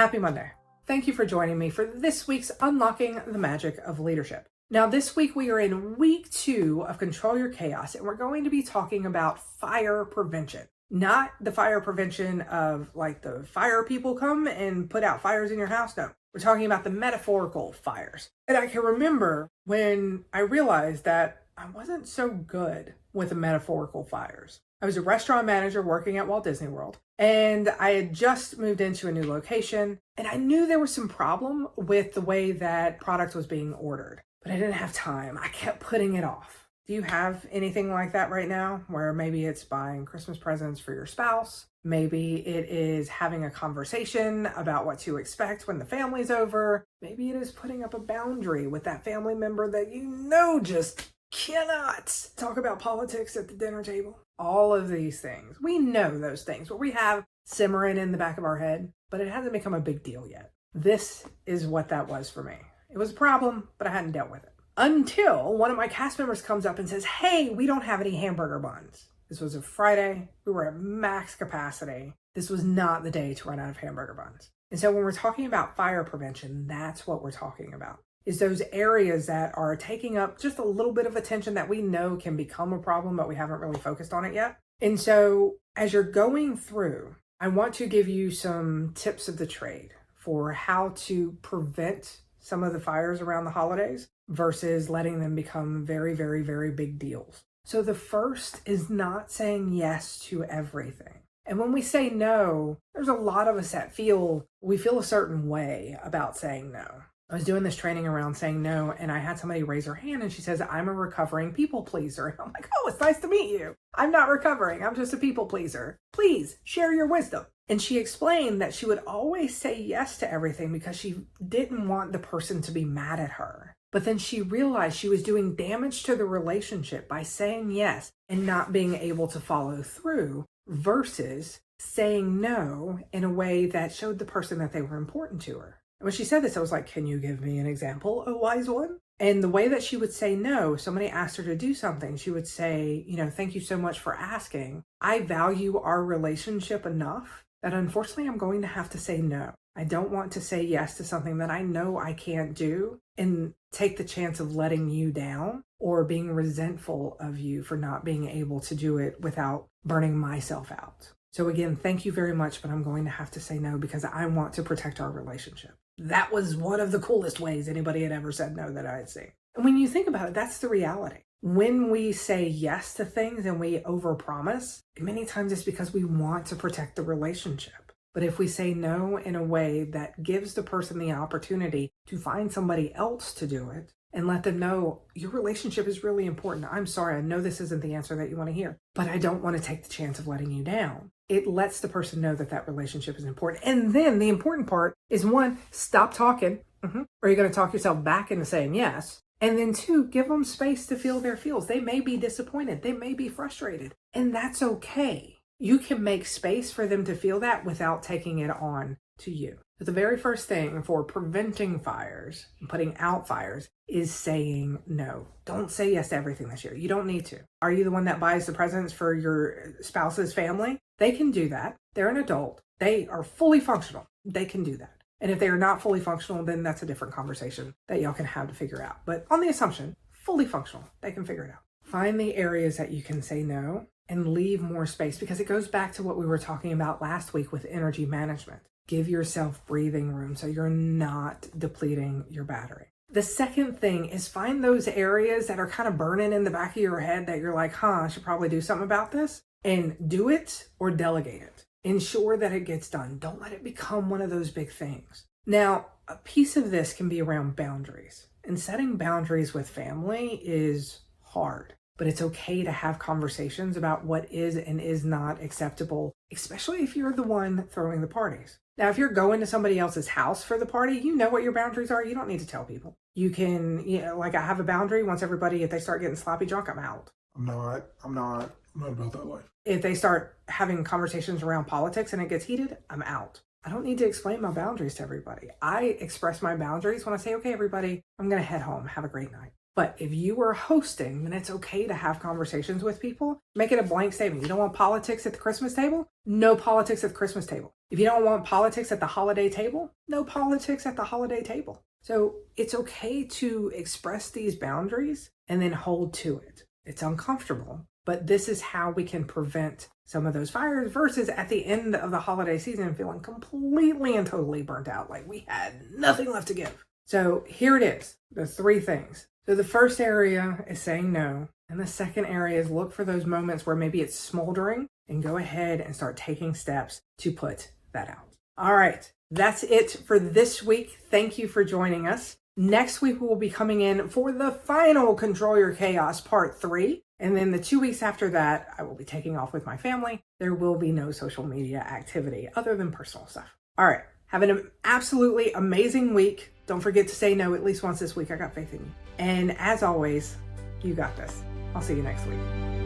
Happy Monday. Thank you for joining me for this week's Unlocking the Magic of Leadership. Now, this week we are in week 2 of Control Your Chaos, and we're going to be talking about fire prevention. Not the fire prevention of like the fire people come and put out fires in your house. No, we're talking about the metaphorical fires. And I can remember when I realized that I wasn't so good with the metaphorical fires. I was a restaurant manager working at Walt Disney World, and I had just moved into a new location, and I knew there was some problem with the way that product was being ordered, but I didn't have time. I kept putting it off. Do you have anything like that right now, where maybe it's buying Christmas presents for your spouse? Maybe it is having a conversation about what to expect when the family's over. Maybe it is putting up a boundary with that family member that you know just cannot talk about politics at the dinner table. All of these things. We know those things, what we have simmering in the back of our head, but it hasn't become a big deal yet. This is what that was for me. It was a problem, but I hadn't dealt with it. Until one of my cast members comes up and says, hey, we don't have any hamburger buns. This was a Friday. We were at max capacity. This was not the day to run out of hamburger buns. And so when we're talking about fire prevention, that's what we're talking about. Is those areas that are taking up just a little bit of attention that we know can become a problem, but we haven't really focused on it yet. And so as you're going through, I want to give you some tips of the trade for how to prevent some of the fires around the holidays versus letting them become very, very, very big deals. So the first is not saying yes to everything. And when we say no, there's a lot of us that we feel a certain way about saying no. I was doing this training around saying no, and I had somebody raise her hand and she says, I'm a recovering people pleaser. And I'm like, oh, it's nice to meet you. I'm not recovering. I'm just a people pleaser. Please share your wisdom. And she explained that she would always say yes to everything because she didn't want the person to be mad at her. But then she realized she was doing damage to the relationship by saying yes and not being able to follow through versus saying no in a way that showed the person that they were important to her. And when she said this, I was like, can you give me an example, a wise one? And the way that she would say no, if somebody asked her to do something, she would say, thank you so much for asking. I value our relationship enough that unfortunately I'm going to have to say no. I don't want to say yes to something that I know I can't do and take the chance of letting you down or being resentful of you for not being able to do it without burning myself out. So again, thank you very much, but I'm going to have to say no because I want to protect our relationship. That was one of the coolest ways anybody had ever said no that I had seen. And when you think about it, that's the reality. When we say yes to things and we overpromise, many times it's because we want to protect the relationship. But if we say no in a way that gives the person the opportunity to find somebody else to do it and let them know your relationship is really important. I'm sorry, I know this isn't the answer that you want to hear, but I don't want to take the chance of letting you down. It lets the person know that that relationship is important. And then the important part is 1, stop talking. Or you're going to talk yourself back into saying yes. And then 2, give them space to feel their feels. They may be disappointed. They may be frustrated. And that's okay. You can make space for them to feel that without taking it on to you. But the very first thing for preventing fires and putting out fires is saying no. Don't say yes to everything this year. You don't need to. Are you the one that buys the presents for your spouse's family? They can do that. They're an adult. They are fully functional. They can do that. And if they are not fully functional, then that's a different conversation that y'all can have to figure out. But on the assumption, fully functional, they can figure it out. Find the areas that you can say no and leave more space because it goes back to what we were talking about last week with energy management. Give yourself breathing room so you're not depleting your battery. The second thing is find those areas that are kind of burning in the back of your head that you're like, I should probably do something about this, and do it or delegate it. Ensure that it gets done. Don't let it become one of those big things. Now, a piece of this can be around boundaries, and setting boundaries with family is hard. But it's okay to have conversations about what is and is not acceptable, especially if you're the one throwing the parties. Now, if you're going to somebody else's house for the party, you know what your boundaries are. You don't need to tell people. You can, I have a boundary. Once if they start getting sloppy drunk, I'm out. I'm not about that life. If they start having conversations around politics and it gets heated, I'm out. I don't need to explain my boundaries to everybody. I express my boundaries when I say, okay, everybody, I'm going to head home. Have a great night. But if you are hosting, then it's okay to have conversations with people. Make it a blank statement. You don't want politics at the Christmas table? No politics at the Christmas table. If you don't want politics at the holiday table, no politics at the holiday table. So it's okay to express these boundaries and then hold to it. It's uncomfortable, but this is how we can prevent some of those fires versus at the end of the holiday season feeling completely and totally burnt out, like we had nothing left to give. So here it is, the 3 things. So the first area is saying no. And the second area is look for those moments where maybe it's smoldering and go ahead and start taking steps to put that out. All right, that's it for this week. Thank you for joining us. Next week, we will be coming in for the final Control Your Chaos Part 3. And then the 2 weeks after that, I will be taking off with my family. There will be no social media activity other than personal stuff. All right, have an absolutely amazing week. Don't forget to say no at least once this week. I got faith in you. And as always, you got this. I'll see you next week.